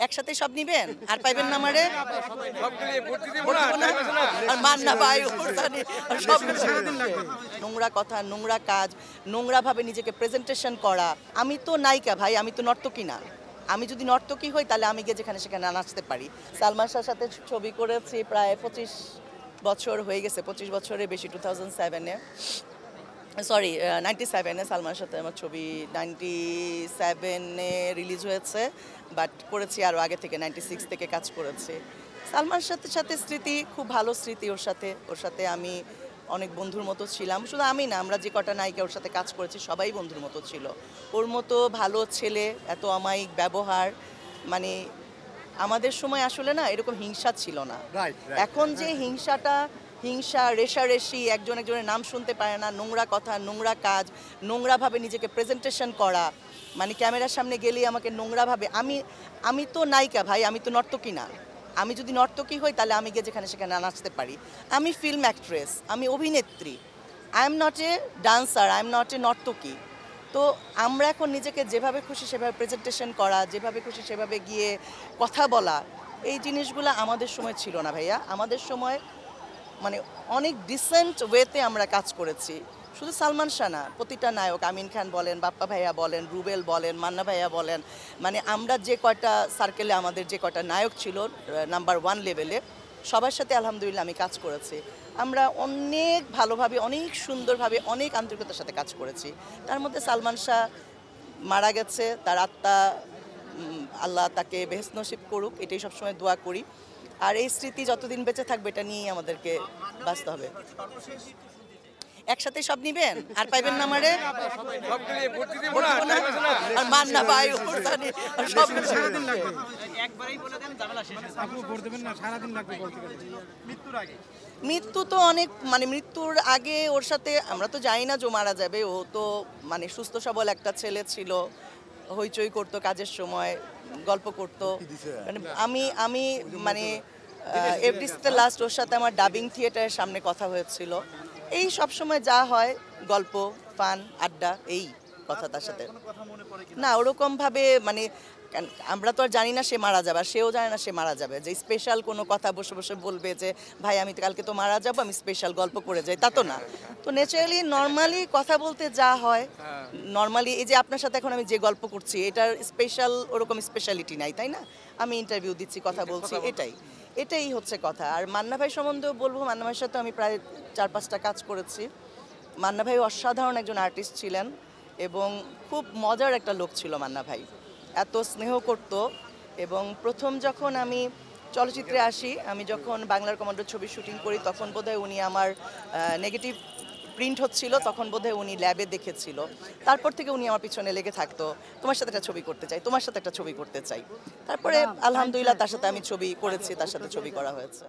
একসাথে সব নিবেন আর পাইবেন না আমারে আর মান না ভাই সব নোংরা কথা, নোংরা কাজ, নোংরা ভাবে নিজেকে প্রেজেন্টেশন করা। আমি তো নায়িকা ভাই, আমি তো নর্তকী না। আমি যদি নর্তকী হই তাহলে আমি গিয়ে যেখানে সেখানে নাচতে পারি। সালমান শাহর সাথে ছবি করেছি প্রায় 25 বছর হয়ে গেছে, 25 বছরের বেশি। 2007-এ সরি 97-এ সালমানের সাথে আমার ছবি 97-এ রিলিজ হয়েছে, বাট করেছি আরও আগে থেকে, 96 থেকে কাজ করেছি। সালমানের সাথে স্মৃতি, খুব ভালো স্মৃতি। ওর সাথে আমি অনেক বন্ধুর মতো ছিলাম। শুধু আমি না, আমরা যে কটা নায়িকা ওর সাথে কাজ করেছি সবাই বন্ধুর মতো ছিল। ওর মতো ভালো ছেলে, এত অমায়িক ব্যবহার, মানে আমাদের সময় আসলে না এরকম হিংসা ছিল না। এখন যে হিংসা, রেষারেষি, একজনের নাম শুনতে পারে না, নোংরা কথা, নোংরা কাজ, নোংরাভাবে নিজেকে প্রেজেন্টেশন করা, মানে ক্যামেরার সামনে গেলেই আমাকে নোংরাভাবে। আমি তো নায়িকা ভাই, আমি তো নর্তকী না। আমি যদি নর্তকী হই তাহলে আমি গিয়ে যেখানে সেখানে নাচতে পারি। আমি ফিল্ম অ্যাক্ট্রেস, আমি অভিনেত্রী। I am not a dancer, I am not a নর্তকী। তো আমরা এখন নিজেকে যেভাবে খুশি সেভাবে প্রেজেন্টেশন করা, যেভাবে খুশি সেভাবে গিয়ে কথা বলা, এই জিনিসগুলো আমাদের সময় ছিল না ভাইয়া। আমাদের সময় মানে অনেক ডিসেন্ট ওয়েতে আমরা কাজ করেছি। শুধু সালমান শাহ না, প্রতিটা নায়ক, আমিন খান বলেন, বাপ্পা ভাইয়া বলেন, রুবেল বলেন, মান্না ভাইয়া বলেন, মানে আমরা যে কয়টা সার্কেলে আমাদের যে কয়টা নায়ক ছিল নাম্বার 1 লেভেলে, সবার সাথে আলহামদুলিল্লাহ আমি কাজ করেছি। আমরা অনেক ভালোভাবে, অনেক সুন্দরভাবে, অনেক আন্তরিকতার সাথে কাজ করেছি। তার মধ্যে সালমান শাহ মারা গেছে, তার আত্মা আল্লাহ তাকে বেহেশত নসিব করুক, এটাই সবসময় দোয়া করি। আর এই স্মৃতি যতদিন বেঁচে থাকবে এটা নিয়েই আমাদেরকে বাঁচতে হবে। একসাথে সব নিবেন আর পাইবেন না আমারে আর মান না ভাই সব মৃত্যু তো অনেক, মানে মৃত্যুর আগে ওর সাথে আমরা তো জানি না যে মারা যাবে। ও তো মানে সুস্থ সবল একটা ছেলে ছিল, হইচই করতো কাজের সময়, গল্প করতো। মানে আমি মানে এভরিস্টে লাস্ট ওর সাথে আমার ডাবিং থিয়েটারের সামনে কথা হয়েছিল। এই সব সময় যা হয় গল্প, ফান, আড্ডা, এই কথা তার সাথে না ওরকমভাবে, মানে আমরা তো আর জানি না সে মারা যাবে, আর সেও জানে না সে মারা যাবে। যে স্পেশাল কোনো কথা বসে বসে বলবে যে ভাই আমি তো কালকে তো মারা যাবো, আমি স্পেশাল গল্প করে যাই, তা তো না। তো ন্যাচারালি নর্মালি কথা বলতে যা হয়, নর্মালি এই যে আপনার সাথে এখন আমি যে গল্প করছি এটার স্পেশাল ওরকম স্পেশালিটি নাই, তাই না? আমি ইন্টারভিউ দিচ্ছি, কথা বলছি, এটাই হচ্ছে কথা। আর মান্না ভাই সম্বন্ধেও বলবো, মান্না ভাইয়ের সাথে আমি প্রায় 4-5টা কাজ করেছি। মান্না ভাই অসাধারণ একজন আর্টিস্ট ছিলেন এবং খুব মজার একটা লোক ছিল মান্না ভাই, এত স্নেহ করত। এবং প্রথম যখন আমি চলচ্চিত্রে আসি, আমি যখন বাংলার কমান্ডো ছবি শুটিং করি, তখন বোধহয় উনি আমার নেগেটিভ প্রিন্ট হচ্ছিল, তখন বোধহয় উনি ল্যাবে দেখেছিল। তারপর থেকে উনি আমার পিছনে লেগে থাকতো, তোমার সাথে একটা ছবি করতে চাই, তোমার সাথে একটা ছবি করতে চাই। তারপরে আলহামদুলিল্লাহ তার সাথে আমি ছবি করেছি, তার সাথে ছবি করা হয়েছে।